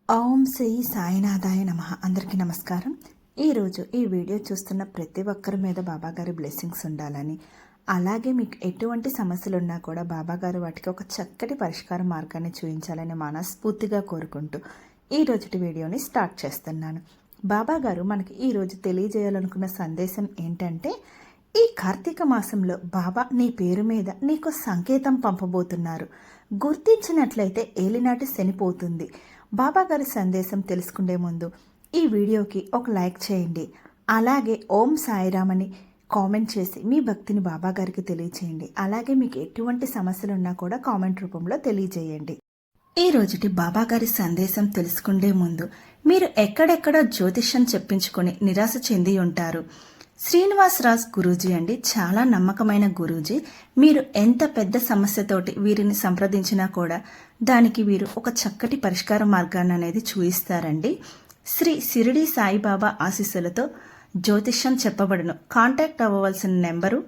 ఓం శ్రీ సాయినాథాయ నమః. అందరికీ నమస్కారం. ఈరోజు ఈ వీడియో చూస్తున్న ప్రతి ఒక్కరి మీద బాబాగారి బ్లెస్సింగ్స్ ఉండాలని, అలాగే మీకు ఎటువంటి సమస్యలు ఉన్నా కూడా బాబాగారు వాటికి ఒక చక్కటి పరిష్కార మార్గాన్ని చూపించాలని మనస్ఫూర్తిగా కోరుకుంటూ ఈరోజుటి వీడియోని స్టార్ట్ చేస్తున్నాను. బాబాగారు మనకి ఈరోజు తెలియజేయాలనుకున్న సందేశం ఏంటంటే, ఈ కార్తీక మాసంలో బాబా నీ పేరు మీద నీకు సంకేతం పంపబోతున్నారు. గుర్తించినట్లయితే ఏలినాటి శనిపోతుంది. బాబాగారి సందేశం తెలుసుకునే ముందు ఈ వీడియోకి ఒక లైక్ చేయండి. అలాగే ఓం సాయిరామ్ అని కామెంట్ చేసి మీ భక్తిని బాబాగారికి తెలియచేయండి. అలాగే మీకు ఎటువంటి సమస్యలు ఉన్నా కూడా కామెంట్ రూపంలో తెలియజేయండి. ఈ రోజుటి బాబాగారి సందేశం తెలుసుకునే ముందు మీరు ఎక్కడెక్కడ జ్యోతిష్యం చెప్పించుకొని నిరాశ చెంది ఉంటారు. శ్రీనివాసరాజ్ గురూజీ అండి, చాలా నమ్మకమైన గురూజీ. మీరు ఎంత పెద్ద సమస్యతోటి వీరిని సంప్రదించినా కూడా దానికి వీరు ఒక చక్కటి పరిష్కార మార్గాన్ని అనేది చూయిస్తారండి. శ్రీ షిరిడి సాయిబాబా ఆశీస్సులతో జ్యోతిష్యం చెప్పబడును. Contact అవ్వవలసిన number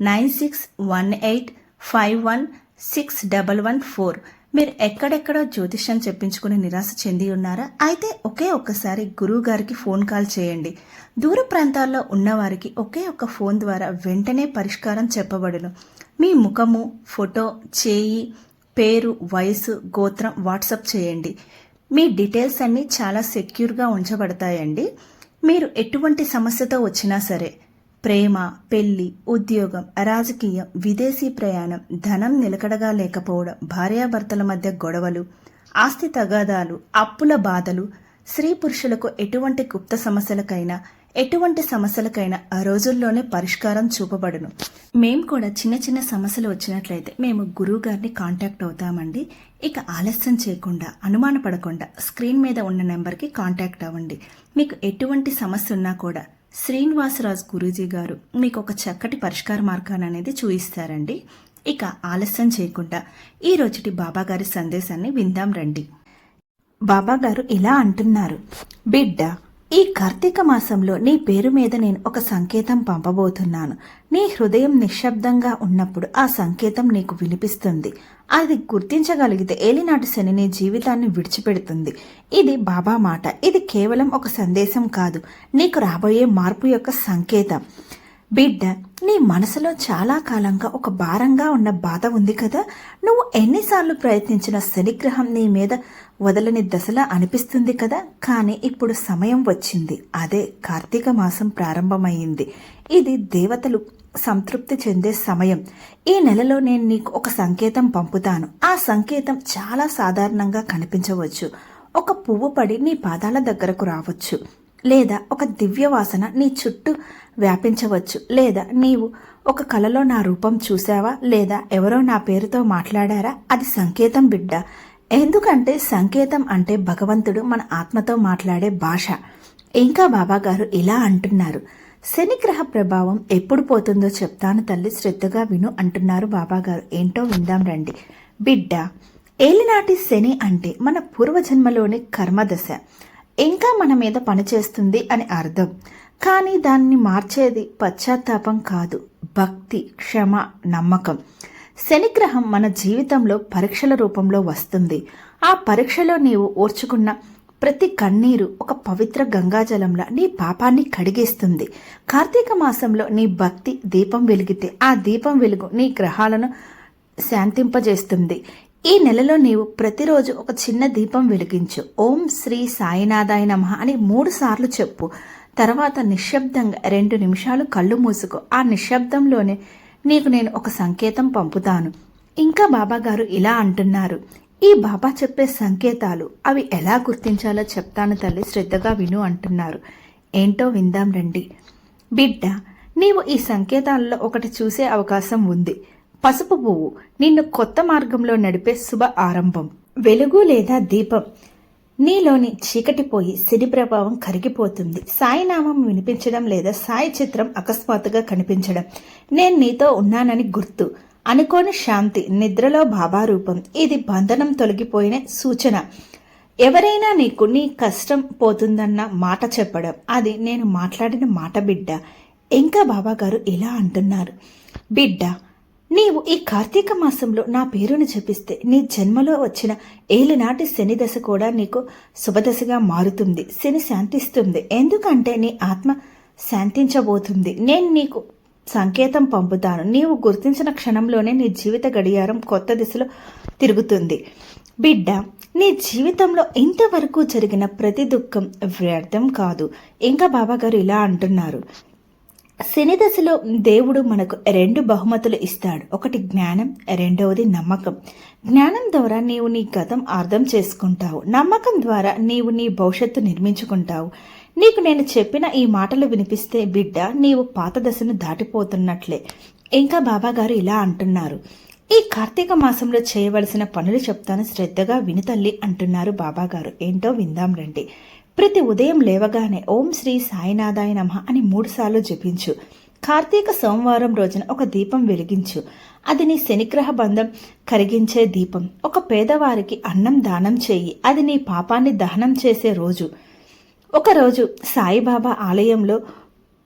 9618516114. మీరు ఎక్కడెక్కడో జ్యోతిష్యం చెప్పించుకుని నిరాశ చెంది ఉన్నారా? అయితే ఒక్కసారి గురువు గారికి ఫోన్ కాల్ చేయండి. దూర ప్రాంతాల్లో ఉన్నవారికి ఒకే ఒక్క ఫోన్ ద్వారా వెంటనే పరిష్కారం చెప్పబడును. మీ ముఖము, ఫోటో, చేయి, పేరు, వయసు, గోత్రం వాట్సాప్ చేయండి. మీ డీటెయిల్స్ అన్నీ చాలా సెక్యూర్గా ఉంచబడతాయండి. మీరు ఎటువంటి సమస్యతో వచ్చినా సరే, ప్రేమ, పెళ్లి, ఉద్యోగం, రాజకీయం, విదేశీ ప్రయాణం, ధనం నిలకడగా లేకపోవడం, భార్యాభర్తల మధ్య గొడవలు, ఆస్తి తగాదాలు, అప్పుల బాధలు, స్త్రీ పురుషులకు ఎటువంటి గుప్త సమస్యలకైనా ఎటువంటి సమస్యలకైనా ఆ రోజుల్లోనే పరిష్కారం చూపబడును. మేము కూడా చిన్న చిన్న సమస్యలు వచ్చినట్లయితే మేము గురువు గారిని కాంటాక్ట్ అవుతామండి. ఇక ఆలస్యం చేయకుండా, అనుమానపడకుండా స్క్రీన్ మీద ఉన్న నెంబర్కి కాంటాక్ట్ అవ్వండి. మీకు ఎటువంటి సమస్య ఉన్నా కూడా శ్రీనివాసరాజు గురూజీ గారు మీకు ఒక చక్కటి పరిష్కార మార్గాన్ని అనేది చూయిస్తారండి. ఇక ఆలస్యం చేయకుండా ఈ రోజుటి బాబాగారి సందేశాన్ని విందాం రండి. బాబాగారు ఇలా అంటున్నారు, బిడ్డ, ఈ కార్తీక మాసంలో నీ పేరు మీద నేను ఒక సంకేతం పంపబోతున్నాను. నీ హృదయం నిశ్శబ్దంగా ఉన్నప్పుడు ఆ సంకేతం నీకు వినిపిస్తుంది. అది గుర్తించగలిగితే ఏలినాటి శని నీ జీవితాన్ని విడిచిపెడుతుంది. ఇది బాబా మాట. ఇది కేవలం ఒక సందేశం కాదు, నీకు రాబోయే మార్పు యొక్క సంకేతం. బిడ్డ, నీ మనసులో చాలా కాలంగా ఒక భారంగా ఉన్న బాధ ఉంది కదా. నువ్వు ఎన్నిసార్లు ప్రయత్నించిన శనిగ్రహం నీ మీద వదలని దశలా అనిపిస్తుంది కదా. కానీ ఇప్పుడు సమయం వచ్చింది. అదే కార్తీక మాసం ప్రారంభమైంది. ఇది దేవతలు సంతృప్తి చెందే సమయం. ఈ నెలలో నేను నీకు ఒక సంకేతం పంపుతాను. ఆ సంకేతం చాలా సాధారణంగా కనిపించవచ్చు. ఒక పువ్వు పడి నీ పాదాల దగ్గరకు రావచ్చు, లేదా ఒక దివ్య వాసన నీ చుట్టూ వ్యాపించవచ్చు, లేదా నీవు ఒక కలలో నా రూపం చూసావా, లేదా ఎవరో నా పేరుతో మాట్లాడారా. అది సంకేతం బిడ్డ. ఎందుకంటే సంకేతం అంటే భగవంతుడు మన ఆత్మతో మాట్లాడే భాష. ఇంకా బాబాగారు ఇలా అంటున్నారు, శనిగ్రహ ప్రభావం ఎప్పుడు పోతుందో చెప్తాను తల్లి, శ్రద్ధగా విను అంటున్నారు బాబాగారు. ఏంటో విందాం రండి. బిడ్డ, ఏలినాటి శని అంటే మన పూర్వజన్మలోని కర్మదశ ఇంకా మన మీద పనిచేస్తుంది అని అర్థం. కానీ దాన్ని మార్చేది పశ్చాత్తాపం కాదు, భక్తి, క్షమ, నమ్మకం. శనిగ్రహం మన జీవితంలో పరీక్షల రూపంలో వస్తుంది. ఆ పరీక్షలో నీవు ఓర్చుకున్న ప్రతి కన్నీరు ఒక పవిత్ర గంగాజలంలా నీ పాపాన్ని కడిగేస్తుంది. కార్తీక మాసంలో నీ భక్తి దీపం వెలిగితే ఆ దీపం వెలుగు నీ గ్రహాలను శాంతింపజేస్తుంది. ఈ నెలలో నీవు ప్రతిరోజు ఒక చిన్న దీపం వెలిగించు. ఓం శ్రీ సాయినాథాయ నమః అని 3 సార్లు చెప్పు. తర్వాత నిశ్శబ్దంగా 2 నిమిషాలు కళ్ళు మూసుకో. ఆ నిశ్శబ్దంలోనే నీకు నేను ఒక సంకేతం పంపుతాను. ఇంకా బాబాగారు ఇలా అంటున్నారు, ఈ బాబా చెప్పే సంకేతాలు అవి ఎలా గుర్తించాలో చెప్తాను తల్లి, శ్రద్ధగా విను అంటున్నారు. ఏంటో విందాం రండి. బిడ్డ, నీవు ఈ సంకేతాలలో ఒకటి చూసే అవకాశం ఉంది. పసుపు పువ్వు నిన్ను కొత్త మార్గంలో నడిపే శుభ ఆరంభం. వెలుగు లేదా దీపం నీలోని చీకటి పోయి శని ప్రభావం కరిగిపోతుంది. సాయినామం వినిపించడం లేదా సాయి చిత్రం అకస్మాత్తుగా కనిపించడం, నేను నీతో ఉన్నానని గుర్తు, అనుకోని శాంతి, నిద్రలో బాబా రూపం. ఇది బంధనం తొలగిపోయిన సూచన. ఎవరైనా నీకు నీ కష్టం పోతుందన్న మాట చెప్పడం, అది నేను మాట్లాడిన మాట బిడ్డ. ఇంకా బాబాగారు ఇలా అంటున్నారు, బిడ్డ, నీవు ఈ కార్తీక మాసంలో నా పేరును జపిస్తే నీ జన్మలో వచ్చిన ఏలినాటి శని దశ కూడా నీకు శుభదశగా మారుతుంది. శని శాంతిస్తుంది. ఎందుకంటే నీ ఆత్మ శాంతించబోతుంది. నేను నీకు సంకేతం పంపుతాను. నీవు గుర్తించిన క్షణంలోనే నీ జీవిత గడియారం కొత్త దిశలో తిరుగుతుంది. బిడ్డ, నీ జీవితంలో ఇంతవరకు జరిగిన ప్రతి దుఃఖం వ్యర్థం కాదు. ఇంకా బాబాగారు ఇలా అంటున్నారు, శని దశలో దేవుడు మనకు 2 బహుమతులు ఇస్తాడు. ఒకటి జ్ఞానం, రెండవది నమ్మకం. జ్ఞానం ద్వారా నీవు నీ గతం అర్థం చేసుకుంటావు. నమ్మకం ద్వారా నీవు నీ భవిష్యత్తు నిర్మించుకుంటావు. నీకు నేను చెప్పిన ఈ మాటలు వినిపిస్తే బిడ్డ, నీవు పాత దశను దాటిపోతున్నట్లే. ఇంకా బాబాగారు ఇలా అంటున్నారు, ఈ కార్తీక మాసంలో చేయవలసిన పనులు చెప్తాను, శ్రద్ధగా విను తల్లి అంటున్నారు బాబాగారు. ఏంటో విందాం రండి. ప్రతి ఉదయం లేవగానే ఓం శ్రీ సాయినాథాయ నమః అని 3 సార్లు జపించు. కార్తీక సోమవారం రోజున ఒక దీపం వెలిగించు. అది నీ శనిగ్రహ బంధం కరిగించే దీపం. ఒక పేదవారికి అన్నం దానం చేయి. అది నీ పాపాన్ని దహనం చేసే రోజు. ఒకరోజు సాయిబాబా ఆలయంలో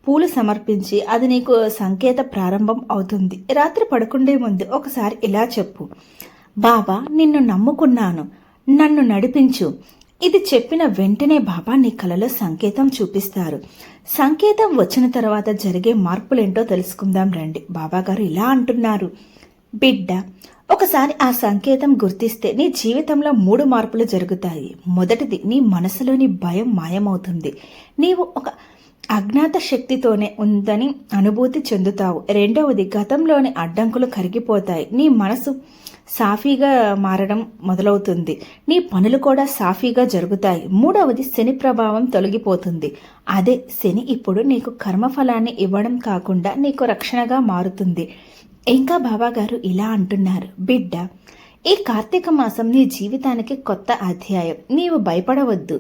పూలు సమర్పించి, అది నీకు సంకేత ప్రారంభం అవుతుంది. రాత్రి పడుకుండే ముందు ఒకసారి ఇలా చెప్పు, బాబా నిన్ను నమ్ముకున్నాను, నన్ను నడిపించు. ఇది చెప్పిన వెంటనే బాబా నీ కలలో సంకేతం చూపిస్తారు. సంకేతం వచ్చిన తర్వాత జరిగే మార్పులేంటో తెలుసుకుందాం రండి. బాబాగారు ఇలా అంటున్నారు, బిడ్డ, ఒకసారి ఆ సంకేతం గుర్తిస్తే నీ జీవితంలో 3 మార్పులు జరుగుతాయి. మొదటిది, నీ మనసులోని భయం మాయమవుతుంది. నీవు ఒక అజ్ఞాత శక్తితోనే ఉందని అనుభూతి చెందుతావు. రెండవది, గతంలోని అడ్డంకులు కరిగిపోతాయి. నీ మనసు సాఫీగా మారడం మొదలవుతుంది. నీ పనులు కూడా సాఫీగా జరుగుతాయి. మూడవది, శని ప్రభావం తొలగిపోతుంది. అదే శని ఇప్పుడు నీకు కర్మఫలాన్ని ఇవ్వడం కాకుండా నీకు రక్షణగా మారుతుంది. ఇంకా బాబాగారు ఇలా అంటున్నారు, బిడ్డ, ఈ కార్తీక మాసం నీ జీవితానికి కొత్త అధ్యాయం. నీవు భయపడవద్దు.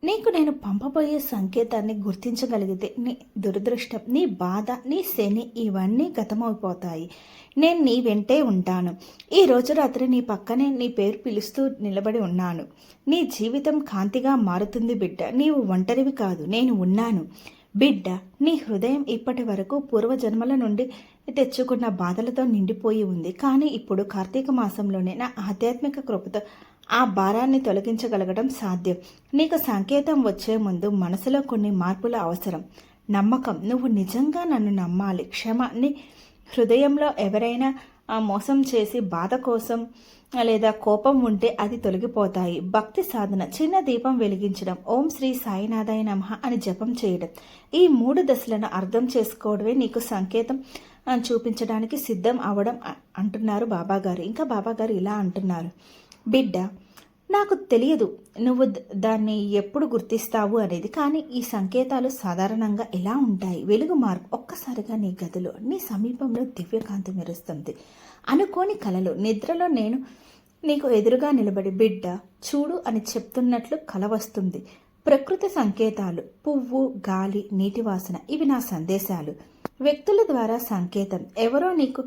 నీకు నేను పంపబోయే సంకేతాన్ని గుర్తించగలిగితే నీ దురదృష్టం, నీ బాధ, నీ శని ఇవన్నీ గతమైపోతాయి. నేను నీ వెంటే ఉంటాను. ఈ రోజు రాత్రి నీ పక్కనే నీ పేరు పిలుస్తూ నిలబడి ఉన్నాను. నీ జీవితం కాంతిగా మారుతుంది బిడ్డ. నీవు ఒంటరివి కాదు, నేను ఉన్నాను. బిడ్డ, నీ హృదయం ఇప్పటి వరకు పూర్వజన్మల నుండి తెచ్చుకున్న బాధలతో నిండిపోయి ఉంది. కానీ ఇప్పుడు కార్తీక మాసంలోనే నా ఆధ్యాత్మిక కృపతో ఆ భారాన్ని తొలగించగలగడం సాధ్యం. నీకు సంకేతం వచ్చే ముందు మనసులో కొన్ని మార్పులు అవసరం. నమ్మకం, నువ్వు నిజంగా నన్ను నమ్మాలి. క్షమ, నీ హృదయంలో ఎవరైనా మోసం చేసి బాధ కోసం లేదా కోపం ఉంటే అది తొలగిపోతాయి. భక్తి సాధన, చిన్న దీపం వెలిగించడం, ఓం శ్రీ సాయినాథాయ నమః అని జపం చేయడం. ఈ 3 దశలను అర్థం చేసుకోవడమే నీకు సంకేతం చూపించడానికి సిద్ధం అవడం అంటున్నారు బాబాగారు. ఇంకా బాబాగారు ఇలా అంటున్నారు, బిడ్డ, నాకు తెలియదు నువ్వు దాన్ని ఎప్పుడు గుర్తిస్తావు అనేది, కానీ ఈ సంకేతాలు సాధారణంగా ఎలా ఉంటాయి. వెలుగు మార్పు, ఒక్కసారిగా నీ గదిలో నీ సమీపంలో దివ్యకాంతి మెరుస్తుంది. అనుకోని కలలు, నిద్రలో నేను నీకు ఎదురుగా నిలబడి బిడ్డ చూడు అని చెప్తున్నట్లు కల వస్తుంది. ప్రకృతి సంకేతాలు, పువ్వు, గాలి, నీటి వాసన, ఇవి నా సందేశాలు. వ్యక్తుల ద్వారా సంకేతం, ఎవరో నీకు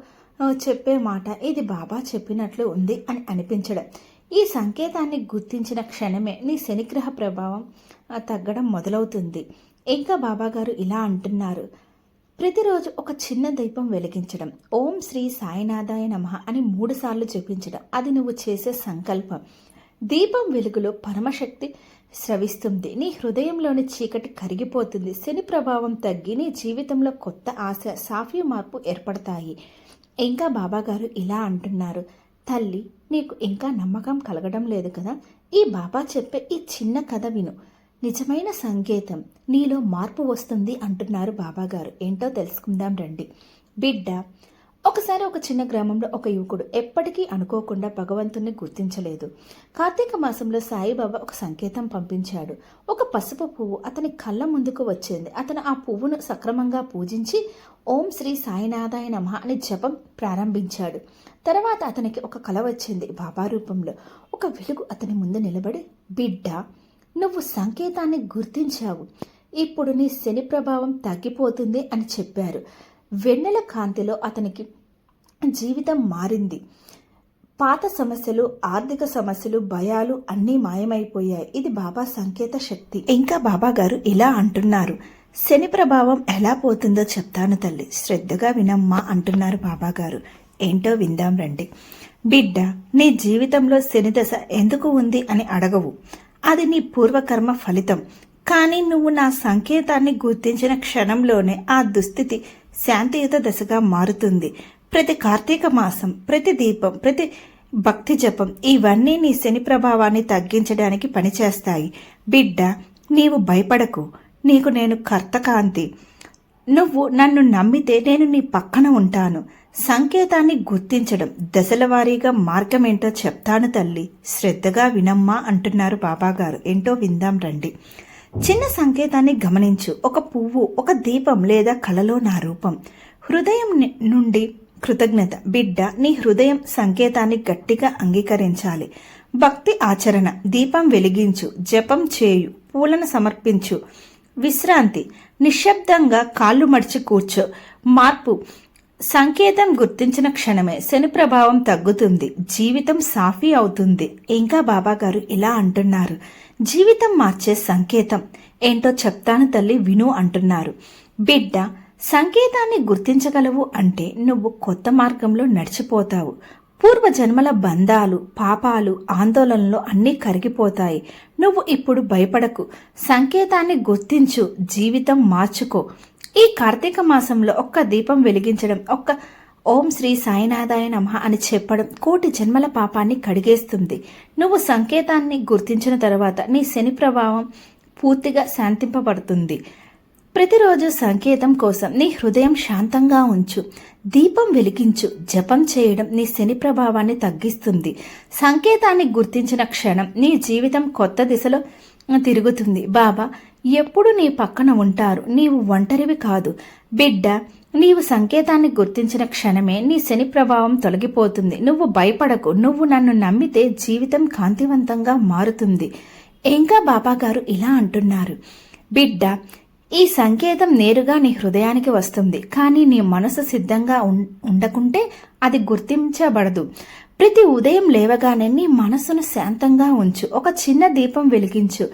చెప్పే మాట ఇది బాబా చెప్పినట్లు ఉంది అని అనిపించడం. ఈ సంకేతాన్ని గుర్తించిన క్షణమే నీ శనిగ్రహ ప్రభావం తగ్గడం మొదలవుతుంది. ఇంకా బాబాగారు ఇలా అంటున్నారు, ప్రతిరోజు ఒక చిన్న దీపం వెలిగించడం, ఓం శ్రీ సాయినాథాయ నమః అని 3 సార్లు జపించడం, అది నువ్వు చేసే సంకల్పం. దీపం వెలుగులో పరమశక్తి స్రవిస్తుంది. నీ హృదయంలోని చీకటి కరిగిపోతుంది. శని ప్రభావం తగ్గి నీ జీవితంలో కొత్త ఆశ, సాఫీ మార్పు ఏర్పడతాయి. ఇంకా బాబాగారు ఇలా అంటున్నారు, తల్లి, నీకు ఇంకా నమ్మకం కలగడం లేదు కదా? ఈ బాబా చెప్పే ఈ చిన్న కథ విను. నిజమైన సంకేతం, నీలో మార్పు వస్తుంది అంటున్నారు బాబాగారు. ఏంటో తెలుసుకుందాం రండి. బిడ్డ, ఒకసారి ఒక చిన్న గ్రామంలో ఒక యువకుడు ఎప్పటికీ అనుకోకుండా భగవంతుణ్ణి గుర్తించలేదు. కార్తీక మాసంలో సాయిబాబా ఒక సంకేతం పంపించాడు. ఒక పసుపు పువ్వు అతని కళ్ళ ముందుకు వచ్చింది. అతను ఆ పువ్వును సక్రమంగా పూజించి ఓం శ్రీ సాయినాథాయ నమః అని జపం ప్రారంభించాడు. తర్వాత అతనికి ఒక కల వచ్చింది. బాబా రూపంలో ఒక వెలుగు అతని ముందు నిలబడి, బిడ్డ, నువ్వు సంకేతాన్ని గుర్తించావు. ఇప్పుడు నీ శని ప్రభావం తగ్గిపోతుంది అని చెప్పారు. వెన్నెల కాంతిలో అతనికి జీవితం మారింది. పాత సమస్యలు, ఆర్థిక సమస్యలు, భయాలు అన్నీ మాయమైపోయాయి. ఇది బాబా సంకేత శక్తి. ఇంకా బాబా గారు ఇలా అంటున్నారు, శని ప్రభావం ఎలా పోతుందో చెప్తాను తల్లి, శ్రద్ధగా వినమ్మా అంటున్నారు బాబా గారు. ఏంటో విందాం రండి. బిడ్డ, నీ జీవితంలో శని దశ ఎందుకు ఉంది అని అడగవు. అది నీ పూర్వకర్మ ఫలితం. కానీ నువ్వు నా సంకేతాన్ని గుర్తించిన క్షణంలోనే ఆ దుస్థితి శాంతియుత దశగా మారుతుంది. ప్రతి కార్తీక మాసం, ప్రతి దీపం, ప్రతి భక్తి జపం ఇవన్నీ నీ శని ప్రభావాన్ని తగ్గించడానికి పనిచేస్తాయి. బిడ్డ, నీవు భయపడకు. నీకు నేను కర్తకాంతి. నువ్వు నన్ను నమ్మితే నేను నీ పక్కన ఉంటాను. సంకేతాన్ని గుర్తించడం, దశల వారీగా మార్గమేంటో చెప్తాను తల్లి, శ్రద్ధగా వినమ్మా అంటున్నారు బాబాగారు. ఏంటో విందాం రండి. చిన్న సంకేతాన్ని గమనించు. ఒక పువ్వు, ఒక దీపం లేదా కలలో నా రూపం. హృదయం నుండి కృతజ్ఞత. బిడ్డ, నీ హృదయం సంకేతాన్ని గట్టిగా అంగీకరించాలి. భక్తి ఆచరణ. దీపం వెలిగించు, జపం చేయు, పూలను సమర్పించు. విశ్రాంతి. నిశ్శబ్దంగా కాళ్ళు మడిచి కూర్చో. మార్పు. సంకేతం గుర్తించిన క్షణమే శని ప్రభావం తగ్గుతుంది, జీవితం సాఫీ అవుతుంది. ఇంకా బాబాగారు ఇలా అంటున్నారు, జీవితం మార్చే సంకేతం ఏంటో చెప్తాను తల్లి, విను అంటున్నారు. బిడ్డ, సంకేతాన్ని గుర్తించగలవు అంటే నువ్వు కొత్త మార్గంలో నడిచిపోతావు. పూర్వజన్మల బంధాలు, పాపాలు, ఆందోళనలు అన్నీ కరిగిపోతాయి. నువ్వు ఇప్పుడు భయపడకు. సంకేతాన్ని గుర్తించు, జీవితం మార్చుకో. ఈ కార్తీక మాసంలో ఒక్క దీపం వెలిగించడం, ఒక్క ఓం శ్రీ సాయినాథాయ నమః అని చెప్పడం కోటి జన్మల పాపాన్ని కడిగేస్తుంది. నువ్వు సంకేతాన్ని గుర్తించిన తర్వాత నీ శని ప్రభావం పూర్తిగా శాంతింపబడుతుంది. ప్రతిరోజు సంకేతం కోసం నీ హృదయం శాంతంగా ఉంచు. దీపం వెలిగించు. జపం చేయడం నీ శని ప్రభావాన్ని తగ్గిస్తుంది. సంకేతాన్ని గుర్తించిన క్షణం నీ జీవితం కొత్త దిశలో తిరుగుతుంది. బాబా ఎప్పుడు నీ పక్కన ఉంటారు. నీవు ఒంటరివి కాదు. బిడ్డ, నీవు సంకేతాన్ని గుర్తించిన క్షణమే నీ శని ప్రభావం తొలగిపోతుంది. నువ్వు భయపడకు. నువ్వు నన్ను నమ్మితే జీవితం కాంతివంతంగా మారుతుంది. ఇంకా బాబాగారు ఇలా అంటున్నారు, బిడ్డ, ఈ సంకేతం నేరుగా నీ హృదయానికి వస్తుంది. కానీ నీ మనసు సిద్ధంగా ఉండకుంటే అది గుర్తించబడదు. ప్రతి ఉదయం లేవగానే నీ మనసును శాంతంగా ఉంచు. ఒక చిన్న దీపం వెలిగించు.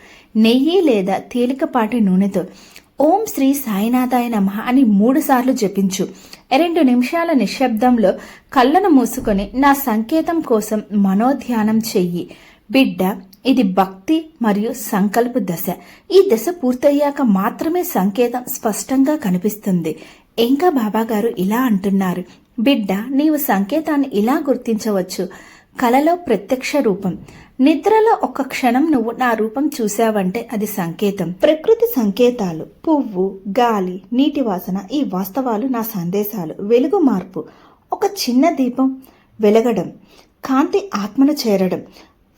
నెయ్యి లేదా తేలికపాటి నూనెతో ఓం శ్రీ సాయినాథాయ నమః అని 3 సార్లు జపించు. 2 నిమిషాల నిశ్శబ్దంలో కళ్ళను మూసుకొని నా సంకేతం కోసం మనోధ్యానం చెయ్యి. బిడ్డ, ఇది భక్తి మరియు సంకల్ప దశ. ఈ దశ పూర్తయ్యాక మాత్రమే సంకేతం స్పష్టంగా కనిపిస్తుంది. ఇంకా బాబాగారు ఇలా అంటున్నారు, బిడ్డ, నీవు సంకేతాన్ని ఇలా గుర్తించవచ్చు. కలలో ప్రత్యక్ష రూపం. నిద్రలో ఒక క్షణం నువ్వు నా రూపం చూశావంటే అది సంకేతం. ప్రకృతి సంకేతాలు, పువ్వు, గాలి, నీటి వాసన, ఈ వాస్తవాలు నా సందేశాలు. వెలుగు మార్పు. ఒక చిన్న దీపం వెలగడం, కాంతి ఆత్మను చేరడం.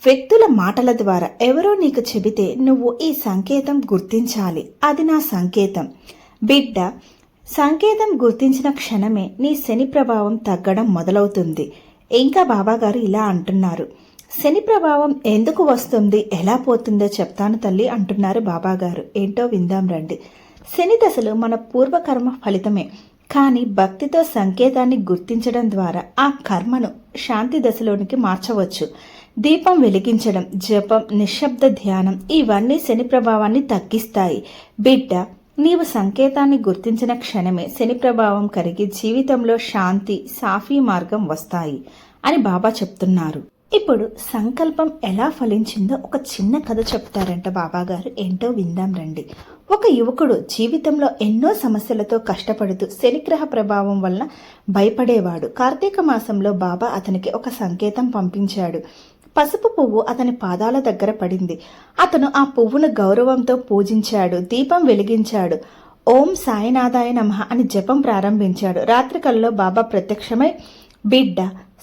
వ్యక్తుల మాటల ద్వారా ఎవరో నీకు చెబితే నువ్వు ఈ సంకేతం గుర్తించాలి. అది నా సంకేతం. బిడ్డ, సంకేతం గుర్తించిన క్షణమే నీ శని ప్రభావం తగ్గడం మొదలవుతుంది. ఇంకా బాబాగారు ఇలా అంటున్నారు, శని ప్రభావం ఎందుకు వస్తుంది, ఎలా పోతుందో చెప్తాను తల్లి అంటున్నారు బాబాగారు. ఏంటో విందాం రండి. శని దశలు మన పూర్వకర్మ ఫలితమే. కానీ భక్తితో సంకేతాన్ని గుర్తించడం ద్వారా ఆ కర్మను శాంతి దశలోనికి మార్చవచ్చు. దీపం వెలిగించడం, జపం, నిశ్శబ్ద ధ్యానం ఇవన్నీ శని ప్రభావాన్ని తగ్గిస్తాయి. బిడ్డ, నీవు సంకేతాన్ని గుర్తించిన క్షణమే శని ప్రభావం కరిగి జీవితంలో శాంతి, సాఫీ మార్గం వస్తాయి అని బాబా చెప్తున్నారు. ఇప్పుడు సంకల్పం ఎలా ఫలించిందో ఒక చిన్న కథ చెప్తారంట బాబాగారు. ఏంటో విందాం రండి. ఒక యువకుడు జీవితంలో ఎన్నో సమస్యలతో కష్టపడుతూ శనిగ్రహ ప్రభావం వలన భయపడేవాడు. కార్తీక మాసంలో బాబా అతనికి ఒక సంకేతం పంపించాడు. పసుపు పువ్వు అతని పాదాల దగ్గర పడింది. అతను ఆ పువ్వును గౌరవంతో పూజించాడు. దీపం వెలిగించాడు. ఓం సాయినాథాయ నమః అని జపం ప్రారంభించాడు. రాత్రికల్లో బాబా ప్రత్యక్షమై, బిడ్డ,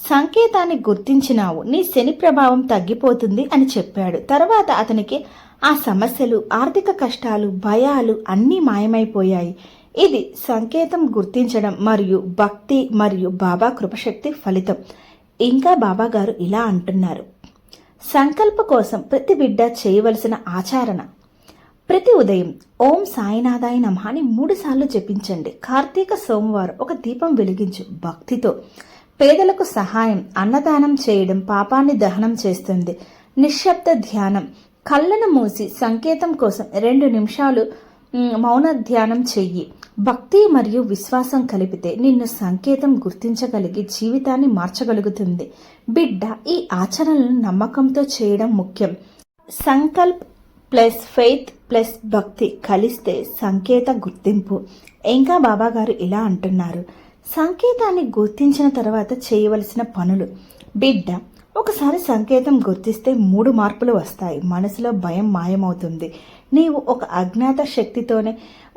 సంకేతాన్ని గుర్తించినావు, నీ శని ప్రభావం తగ్గిపోతుంది అని చెప్పాడు. తర్వాత అతనికి ఆ సమస్యలు, ఆర్థిక కష్టాలు, భయాలు అన్నీ మాయమైపోయాయి. ఇది సంకేతం గుర్తించడం మరియు భక్తి మరియు బాబా కృపశక్తి ఫలితం. ఇంకా బాబాగారు ఇలా అంటున్నారు, సంకల్ప కోసం ప్రతి బిడ్డ చేయవలసిన ఆచరణ. ప్రతి ఉదయం ఓం సాయినాథాయ నమః అని 3 సార్లు జపించండి. కార్తీక సోమవారం ఒక దీపం వెలిగించు. భక్తితో పేదలకు సహాయం, అన్నదానం చేయడం పాపాన్ని దహనం చేస్తుంది. నిశ్శబ్ద ధ్యానం. కళ్ళను మూసి సంకేతం కోసం 2 నిమిషాలు మౌన ధ్యానం చెయ్యి. భక్తి మరియు విశ్వాసం కలిపితే నిన్ను సంకేతం గుర్తించగలిగి జీవితాన్ని మార్చగలుగుతుంది. బిడ్డ, ఈ ఆచరణలను నమ్మకంతో చేయడం ముఖ్యం. సంకల్ప్ ప్లస్ ఫెయిత్ ప్లస్ భక్తి కలిస్తే సంకేత గుర్తింపు. ఇంకా బాబాగారు ఇలా అంటున్నారు, సంకేతాన్ని గుర్తించిన తర్వాత చేయవలసిన పనులు. బిడ్డ, ఒకసారి సంకేతం గుర్తిస్తే 3 మార్పులు వస్తాయి. మనసులో భయం మాయమవుతుంది. నీవు ఒక అజ్ఞాత శక్తితోనే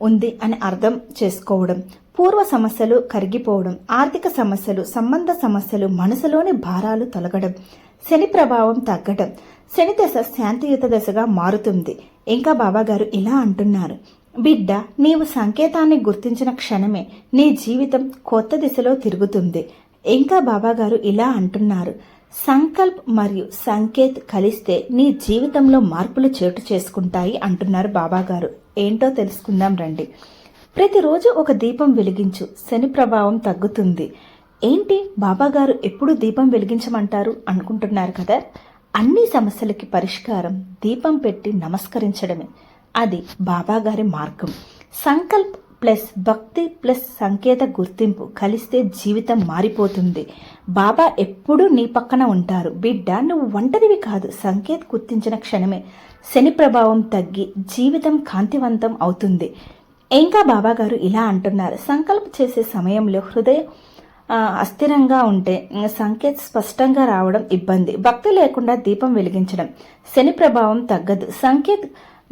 ఉంది అని అర్థం చేసుకోవడం, పూర్వ సమస్యలు కరిగిపోవడం, ఆర్థిక సమస్యలు, సంబంధ సమస్యలు, మనసులోని భారాలు తొలగడం, శని ప్రభావం తగ్గడం, శని దశ శాంతియుత దశగా మారుతుంది. ఇంకా బాబాగారు ఇలా అంటున్నారు, బిడ్డ, నీవు సంకేతాన్ని గుర్తించిన క్షణమే నీ జీవితం కొత్త దిశలో తిరుగుతుంది. ఇంకా బాబాగారు ఇలా అంటున్నారు, సంకల్ప్ మరియు సంకేత్ కలిస్తే నీ జీవితంలో మార్పులు చోటు చేసుకుంటాయి అంటున్నారు బాబాగారు. ఏంటో తెలుసుకుందాం రండి. ప్రతిరోజు ఒక దీపం వెలిగించు, శని ప్రభావం తగ్గుతుంది. ఏంటి బాబాగారు ఎప్పుడు దీపం వెలిగించమంటారు అనుకుంటున్నారు కదా? అన్ని సమస్యలకి పరిష్కారం దీపం పెట్టి నమస్కరించడమే. అది బాబాగారి మార్గం. సంకల్ప్ ప్లస్ భక్తి ప్లస్ సంకేత గుర్తింపు కలిస్తే జీవితం మారిపోతుంది. బాబా ఎప్పుడూ నీ పక్కన ఉంటారు. బిడ్డ, నువ్వు ఒంటరివి కాదు. సంకేత్ గుర్తించిన క్షణమే శని ప్రభావం తగ్గి జీవితం కాంతివంతం అవుతుంది. ఇంకా బాబాగారు ఇలా అంటున్నారు, సంకల్పం చేసే సమయంలో హృదయం అస్థిరంగా ఉంటే సంకేత్ స్పష్టంగా రావడం ఇబ్బంది. భక్తి లేకుండా దీపం వెలిగించడం, శని ప్రభావం తగ్గదు. సంకేత్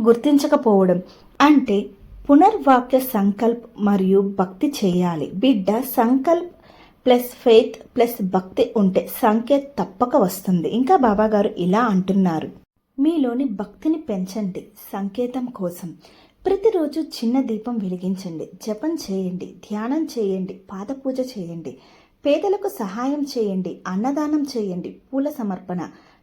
గుర్తించకపోవడం అంటే పునర్వాక్య సంకల్ప్ మరియు భక్తి చేయాలి. బిడ్డ, సంకల్ప్ ప్లస్ ఫెయిత్ ప్లస్ భక్తి ఉంటే సంకేత్ తప్పక వస్తుంది. ఇంకా బాబాగారు ఇలా అంటున్నారు, మీలోని భక్తిని పెంచండి సంకేతం కోసం. ప్రతిరోజు చిన్న దీపం వెలిగించండి, జపం చేయండి, ధ్యానం చేయండి, పాదపూజ చేయండి, పేదలకు సహాయం చేయండి, అన్నదానం చేయండి, పూల సమర్పణ,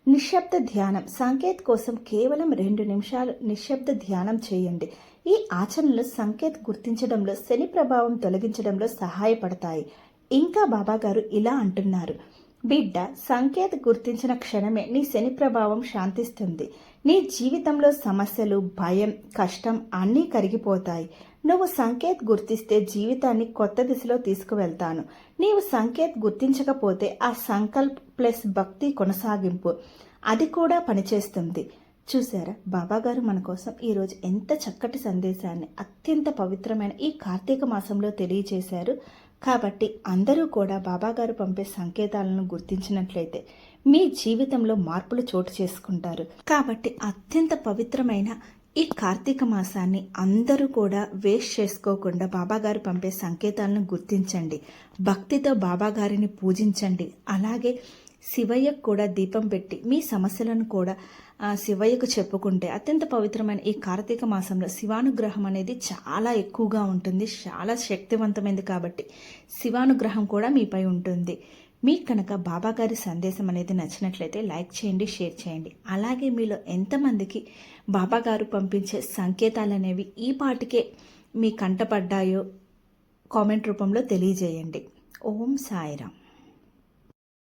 నిశ్శబ్ద ధ్యానం. సంకేత్ కోసం కేవలం 2 నిమిషాలు నిశ్శబ్ద ధ్యానం చేయండి. ఈ ఆచరణలు సంకేత్ గుర్తించడంలో, శని ప్రభావం తొలగించడంలో సహాయపడతాయి. ఇంకా బాబాగారు ఇలా అంటున్నారు, బిడ్డ, సంకేత్ గుర్తించిన క్షణమే నీ శని ప్రభావం శాంతిస్తుంది. నీ జీవితంలో సమస్యలు, భయం, కష్టం అన్నీ కరిగిపోతాయి. నువ్వు సంకేత్ గుర్తిస్తే జీవితాన్ని కొత్త దిశలో తీసుకువెళ్తాను. నీవు సంకేత్ గుర్తించకపోతే ఆ సంకల్ప్ ప్లస్ భక్తి కొనసాగింపు అది కూడా పనిచేస్తుంది. చూసారా, బాబాగారు మన కోసం ఈరోజు ఎంత చక్కటి సందేశాన్ని అత్యంత పవిత్రమైన ఈ కార్తీక మాసంలో తెలియజేశారు. కాబట్టి అందరూ కూడా బాబాగారు పంపే సంకేతాలను గుర్తించినట్లయితే మీ జీవితంలో మార్పులు చోటు చేసుకుంటారు. కాబట్టి అత్యంత పవిత్రమైన ఈ కార్తీక మాసాన్ని అందరూ కూడా వేస్ట్ చేసుకోకుండా బాబాగారు పంపే సంకేతాలను గుర్తించండి. భక్తితో బాబాగారిని పూజించండి. అలాగే శివయ్యకు కూడా దీపం పెట్టి మీ సమస్యలను కూడా శివయ్యకు చెప్పుకుంటే అత్యంత పవిత్రమైన ఈ కార్తీక మాసంలో శివానుగ్రహం అనేది చాలా ఎక్కువగా ఉంటుంది, చాలా శక్తివంతమైనది. కాబట్టి శివానుగ్రహం కూడా మీపై ఉంటుంది. మీకు కనుక బాబాగారి సందేశం అనేది నచ్చినట్లయితే లైక్ చేయండి, షేర్ చేయండి. అలాగే మీలో ఎంతమందికి బాబాగారు పంపించే సంకేతాలు అనేవి ఈ పాటికే మీ కంటపడ్డాయో కామెంట్ రూపంలో తెలియజేయండి. ఓం సాయిరామ్.